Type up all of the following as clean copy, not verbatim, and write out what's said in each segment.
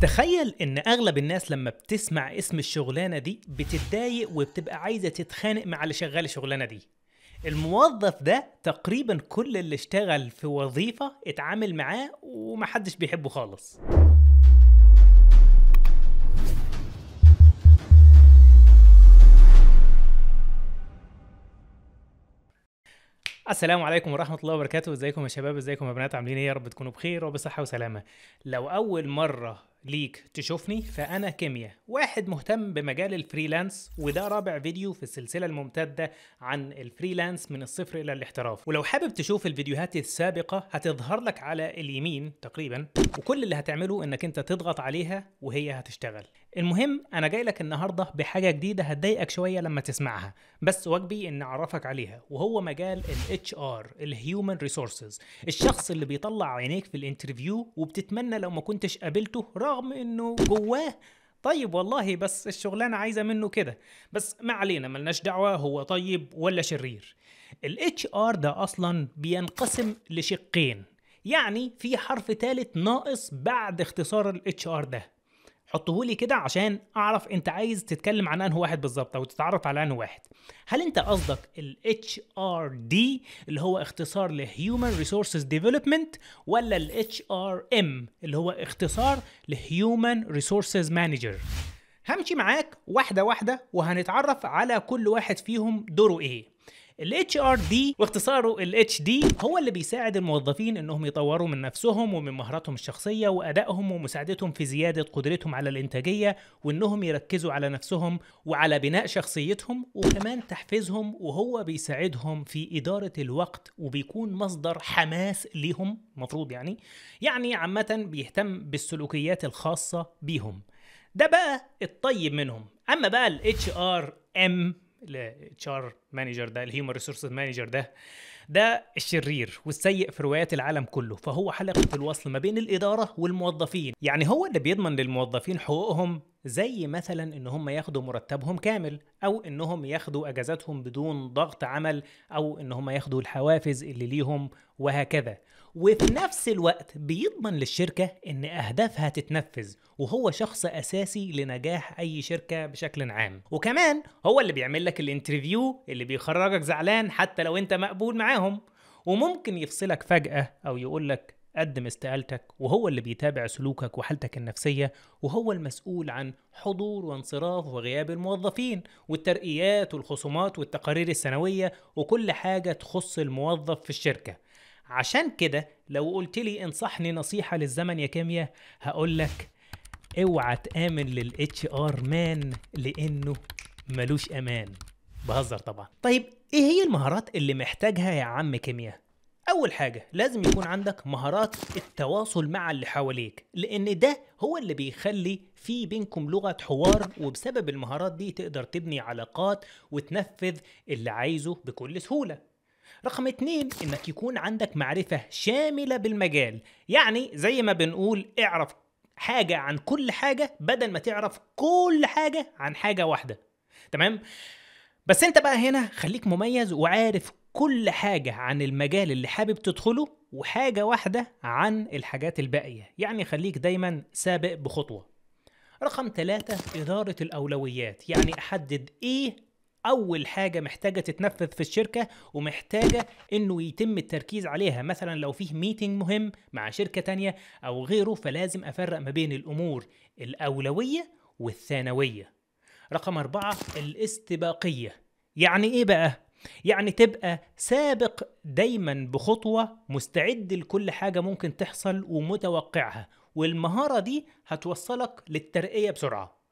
تخيل ان اغلب الناس لما بتسمع اسم الشغلانه دي بتتضايق وبتبقى عايزه تتخانق مع اللي شغال الشغلانه دي. الموظف ده تقريبا كل اللي اشتغل في وظيفه اتعامل معاه ومحدش بيحبه خالص. السلام عليكم ورحمة الله وبركاته. ازيكم يا شباب، ازيكم يا بنات، عاملين ايه؟ يا رب تكونوا بخير وبصحة وسلامة. لو أول مرة ليك تشوفني فأنا كيمياء، واحد مهتم بمجال الفريلانس، وده رابع فيديو في السلسلة الممتدة عن الفريلانس من الصفر إلى الاحتراف. ولو حابب تشوف الفيديوهات السابقة هتظهر لك على اليمين تقريبا، وكل اللي هتعمله انك انت تضغط عليها وهي هتشتغل. المهم انا جاي لك النهارده بحاجة جديدة هتضايقك شوية لما تسمعها، بس واجبي ان اعرفك عليها، وهو مجال ال HR الهيومن ريسورسز، الشخص اللي بيطلع عينيك في الانترفيو وبتتمنى لو ما كنتش قابلته رغم انه جواه طيب والله، بس الشغلانة عايزة منه كده. بس ما علينا، ملناش دعوة هو طيب ولا شرير. ال HR ده اصلا بينقسم لشقين، يعني في حرف ثالث ناقص بعد اختصار ال HR ده. حطهولي كده عشان اعرف انت عايز تتكلم عن انه واحد بالظبط او تتعرف على انه واحد. هل انت قصدك ال HRD اللي هو اختصار ل Human Resources Development، ولا ال HRM اللي هو اختصار ل Human Resources Manager؟ همشي معاك واحدة واحدة وهنتعرف على كل واحد فيهم دوره ايه. ال HRD واختصاره ال HD هو اللي بيساعد الموظفين انهم يطوروا من نفسهم ومن مهاراتهم الشخصية وادائهم ومساعدتهم في زيادة قدرتهم على الانتاجية، وانهم يركزوا على نفسهم وعلى بناء شخصيتهم، وكمان تحفيزهم، وهو بيساعدهم في إدارة الوقت وبيكون مصدر حماس ليهم مفروض يعني عامة بيهتم بالسلوكيات الخاصة بيهم. ده بقى الطيب منهم. اما بقى ال HRM ال HR مانجر ده، الهيومن ريسورسز مانجر ده الشرير والسيء في روايات العالم كله، فهو حلقة الوصل ما بين الإدارة والموظفين. يعني هو اللي بيضمن للموظفين حقوقهم، زي مثلا ان هم ياخدوا مرتبهم كامل، او انهم ياخدوا اجازاتهم بدون ضغط عمل، او ان هم ياخدوا الحوافز اللي ليهم، وهكذا. وفي نفس الوقت بيضمن للشركة ان اهدافها تتنفذ، وهو شخص اساسي لنجاح اي شركة بشكل عام. وكمان هو اللي بيعمل لك الانترفيو اللي بيخرجك زعلان حتى لو انت مقبول معاهم، وممكن يفصلك فجأة او يقول لك قدم استقالتك، وهو اللي بيتابع سلوكك وحالتك النفسية، وهو المسؤول عن حضور وانصراف وغياب الموظفين والترقيات والخصومات والتقارير السنوية وكل حاجة تخص الموظف في الشركة. عشان كده لو قلت لي انصحني نصيحة للزمن يا كيمياء، هقول لك اوعى تآمن لل HR مان، لانه ملوش امان. بهزر طبعا. طيب ايه هي المهارات اللي محتاجها يا عم كيمياء؟ أول حاجة لازم يكون عندك مهارات التواصل مع اللي حواليك، لأن ده هو اللي بيخلي في بينكم لغة حوار، وبسبب المهارات دي تقدر تبني علاقات وتنفذ اللي عايزه بكل سهولة. رقم 2، إنك يكون عندك معرفة شاملة بالمجال، يعني زي ما بنقول اعرف حاجة عن كل حاجة بدل ما تعرف كل حاجة عن حاجة واحدة. تمام؟ بس انت بقى هنا خليك مميز وعارف كل حاجة عن المجال اللي حابب تدخله، وحاجة واحدة عن الحاجات الباقية، يعني خليك دايما سابق بخطوة. رقم 3، إدارة الأولويات، يعني أحدد إيه أول حاجة محتاجة تتنفذ في الشركة ومحتاجة إنه يتم التركيز عليها. مثلا لو فيه ميتنج مهم مع شركة تانية أو غيره، فلازم أفرق ما بين الأمور الأولوية والثانوية. رقم 4، الاستباقية. يعني ايه بقى؟ يعني تبقى سابق دايما بخطوة، مستعد لكل حاجة ممكن تحصل ومتوقعها، والمهارة دي هتوصلك للترقية بسرعة.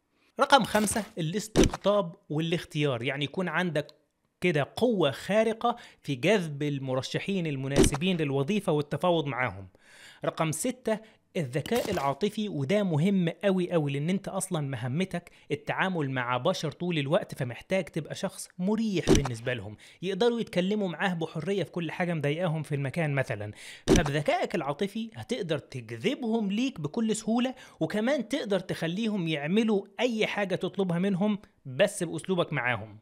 رقم 5، الاستقطاب والاختيار، يعني يكون عندك كده قوة خارقة في جذب المرشحين المناسبين للوظيفة والتفاوض معاهم. رقم 6، الذكاء العاطفي، وده مهم قوي قوي، لان انت اصلا مهمتك التعامل مع بشر طول الوقت، فمحتاج تبقى شخص مريح بالنسبة لهم، يقدروا يتكلموا معاه بحرية في كل حاجة مضايقاهم في المكان مثلا. فبذكائك العاطفي هتقدر تجذبهم ليك بكل سهولة، وكمان تقدر تخليهم يعملوا اي حاجة تطلبها منهم بس باسلوبك معاهم.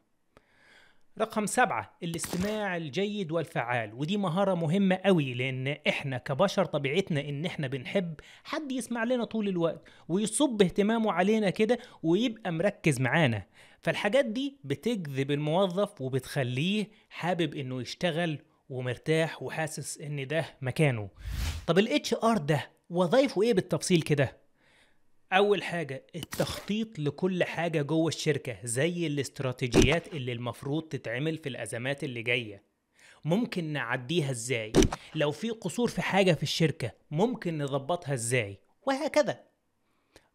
رقم 7 الاستماع الجيد والفعال، ودي مهارة مهمة قوي لان احنا كبشر طبيعتنا ان احنا بنحب حد يسمع لنا طول الوقت ويصب اهتمامه علينا كده ويبقى مركز معانا. فالحاجات دي بتجذب الموظف وبتخليه حابب انه يشتغل ومرتاح وحاسس ان ده مكانه. طب ال HR ده وظايفه ايه بالتفصيل كده؟ أول حاجة التخطيط لكل حاجة جوه الشركة، زي الاستراتيجيات اللي المفروض تتعمل في الأزمات اللي جاية، ممكن نعديها ازاي، لو في قصور في حاجة في الشركة ممكن نضبطها ازاي، وهكذا.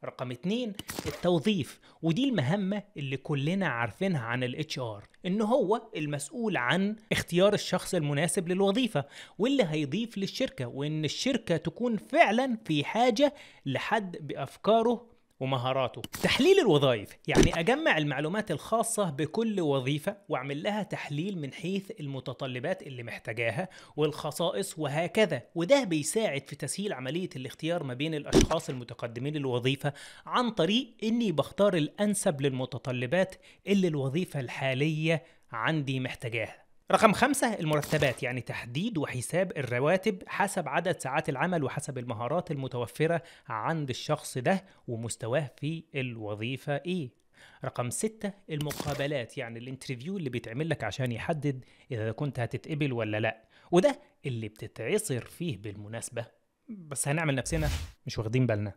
رقم 2 التوظيف، ودي المهمة اللي كلنا عارفينها عن ال HR، إن هو المسؤول عن اختيار الشخص المناسب للوظيفة واللي هيضيف للشركة، وإن الشركة تكون فعلا في حاجة لحد بأفكاره ومهاراته. تحليل الوظائف، يعني أجمع المعلومات الخاصة بكل وظيفة وأعمل لها تحليل من حيث المتطلبات اللي محتاجاها والخصائص وهكذا، وده بيساعد في تسهيل عملية الاختيار ما بين الأشخاص المتقدمين للوظيفة عن طريق إني بختار الأنسب للمتطلبات اللي الوظيفة الحالية عندي محتاجاها. رقم 5 المرتبات، يعني تحديد وحساب الرواتب حسب عدد ساعات العمل وحسب المهارات المتوفرة عند الشخص ده ومستواه في الوظيفة ايه. رقم 6 المقابلات، يعني الانترفيو اللي بيتعمل لك عشان يحدد إذا كنت هتتقبل ولا لا، وده اللي بتتعصر فيه بالمناسبة، بس هنعمل نفسنا مش واخدين بالنا.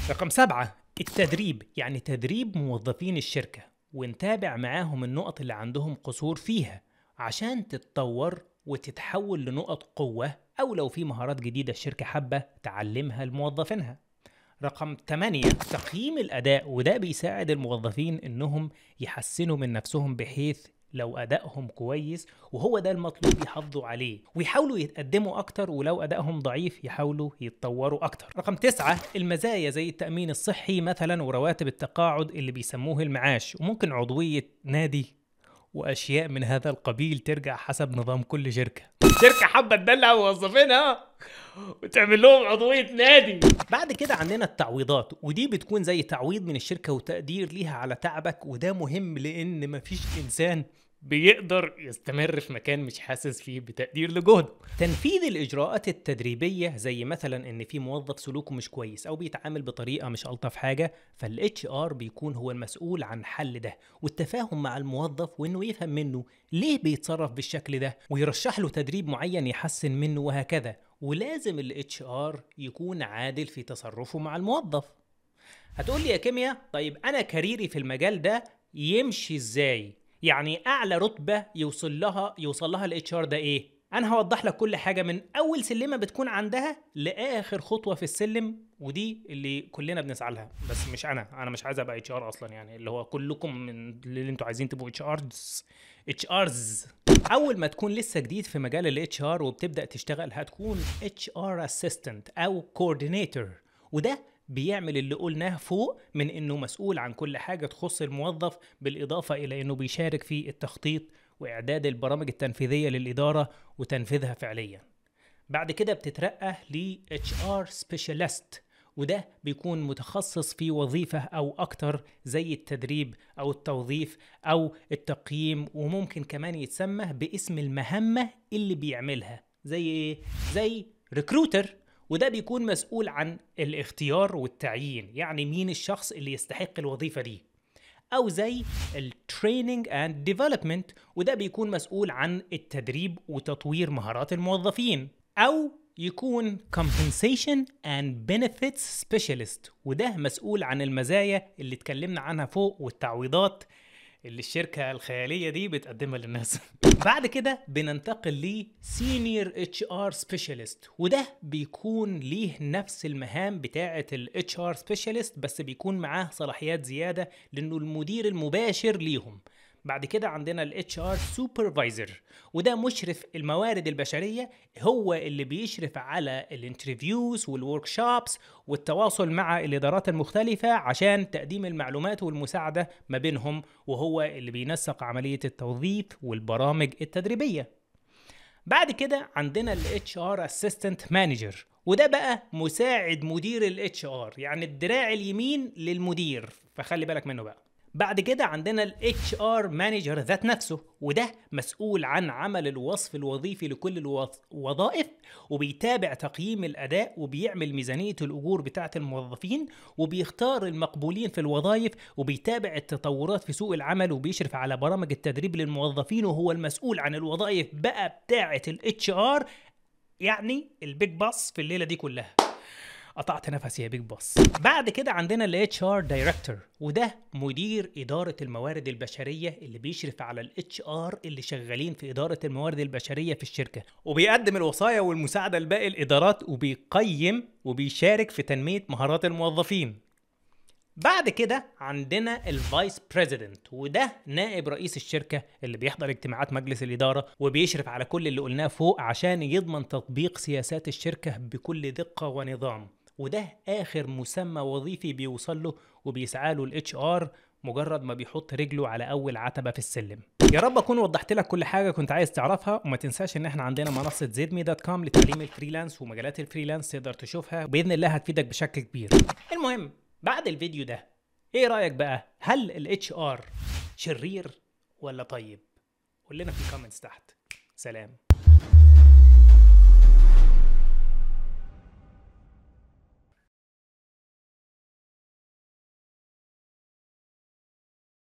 رقم 7 التدريب، يعني تدريب موظفين الشركة ونتابع معاهم النقط اللي عندهم قصور فيها عشان تتطور وتتحول لنقط قوة، أو لو في مهارات جديدة الشركة حابة تعلمها لموظفينها. رقم 8 تقييم الأداء، وده بيساعد الموظفين إنهم يحسنوا من نفسهم بحيث لو أدائهم كويس وهو ده المطلوب يحافظوا عليه ويحاولوا يتقدموا أكتر، ولو أدائهم ضعيف يحاولوا يتطوروا أكتر. رقم 9 المزايا زي التأمين الصحي مثلا ورواتب التقاعد اللي بيسموه المعاش، وممكن عضوية نادي واشياء من هذا القبيل ترجع حسب نظام كل شركه. شركه حابه تدلع موظفينها وتعمل لهم عضويه نادي. بعد كده عندنا التعويضات، ودي بتكون زي تعويض من الشركه وتقدير ليها على تعبك، وده مهم لان مفيش انسان بيقدر يستمر في مكان مش حاسس فيه بتقدير لجهده. تنفيذ الإجراءات التدريبية، زي مثلا إن في موظف سلوكه مش كويس أو بيتعامل بطريقة مش ألطف حاجة، فال HR بيكون هو المسؤول عن حل ده والتفاهم مع الموظف، وإنه يفهم منه ليه بيتصرف بالشكل ده ويرشح له تدريب معين يحسن منه وهكذا. ولازم ال HR يكون عادل في تصرفه مع الموظف. هتقول لي يا كيمياء طيب أنا كاريري في المجال ده يمشي إزاي؟ يعني اعلى رتبه يوصل لها الاتش ار ده ايه؟ انا هوضح لك كل حاجه من اول سلمه بتكون عندها لاخر خطوه في السلم، ودي اللي كلنا بنسعى لها. بس مش انا مش عايز ابقى اتش ار اصلا، يعني اللي هو كلكم من اللي انتوا عايزين تبقوا اتش ارز. اول ما تكون لسه جديد في مجال الاتش ار وبتبدا تشتغل هتكون اتش ار اسيستنت او كوردينيتور، وده بيعمل اللي قلناه فوق من انه مسؤول عن كل حاجة تخص الموظف، بالاضافة الى انه بيشارك في التخطيط واعداد البرامج التنفيذية للإدارة وتنفيذها فعليا. بعد كده بتترقى ل HR Specialist، وده بيكون متخصص في وظيفة او اكتر زي التدريب او التوظيف او التقييم، وممكن كمان يتسمى باسم المهمة اللي بيعملها، زي ايه؟ زي ريكروتر، وده بيكون مسؤول عن الاختيار والتعيين، يعني مين الشخص اللي يستحق الوظيفة دي. أو زي التريننج اند ديفلوبمنت، وده بيكون مسؤول عن التدريب وتطوير مهارات الموظفين. أو يكون compensation and benefits specialist، وده مسؤول عن المزايا اللي اتكلمنا عنها فوق والتعويضات اللي الشركة الخيالية دي بتقدمها للناس. بعد كده بننتقل ل Senior HR Specialist، وده بيكون ليه نفس المهام بتاعة ال HR Specialist بس بيكون معاه صلاحيات زيادة لأنه المدير المباشر ليهم. بعد كده عندنا ال HR Supervisor، وده مشرف الموارد البشرية، هو اللي بيشرف على الانترفيوز والوركشوبس والتواصل مع الإدارات المختلفة عشان تقديم المعلومات والمساعدة ما بينهم، وهو اللي بينسق عملية التوظيف والبرامج التدريبية. بعد كده عندنا ال HR Assistant Manager، وده بقى مساعد مدير ال HR، يعني الدراع اليمين للمدير، فخلي بالك منه بقى. بعد كده عندنا ال HR مانجر ذات نفسه، وده مسؤول عن عمل الوصف الوظيفي لكل الوظائف، وبيتابع تقييم الأداء، وبيعمل ميزانية الأجور بتاعة الموظفين، وبيختار المقبولين في الوظائف، وبيتابع التطورات في سوق العمل، وبيشرف على برامج التدريب للموظفين، وهو المسؤول عن الوظائف بقى بتاعة ال HR، يعني البيج باص في الليلة دي كلها. قطعت نفسي يا بيج باص. بعد كده عندنا ال HR دايركتور، وده مدير إدارة الموارد البشرية اللي بيشرف على ال HR اللي شغالين في إدارة الموارد البشرية في الشركة، وبيقدم الوصايا والمساعدة لباقي الإدارات، وبيقيم وبيشارك في تنمية مهارات الموظفين. بعد كده عندنا الفايس بريزيدنت، وده نائب رئيس الشركة اللي بيحضر اجتماعات مجلس الإدارة، وبيشرف على كل اللي قلناه فوق عشان يضمن تطبيق سياسات الشركة بكل دقة ونظام، وده آخر مسمى وظيفي بيوصل له وبيسعى له ال HR مجرد ما بيحط رجله على أول عتبة في السلم. يا رب أكون وضحت لك كل حاجة كنت عايز تعرفها، وما تنساش إن احنا عندنا منصة zedme.com لتعليم الفريلانس ومجالات الفريلانس، تقدر تشوفها وبإذن الله هتفيدك بشكل كبير. المهم، بعد الفيديو ده ايه رأيك بقى؟ هل ال HR شرير ولا طيب؟ قول لنا في الكومنتس تحت. سلام.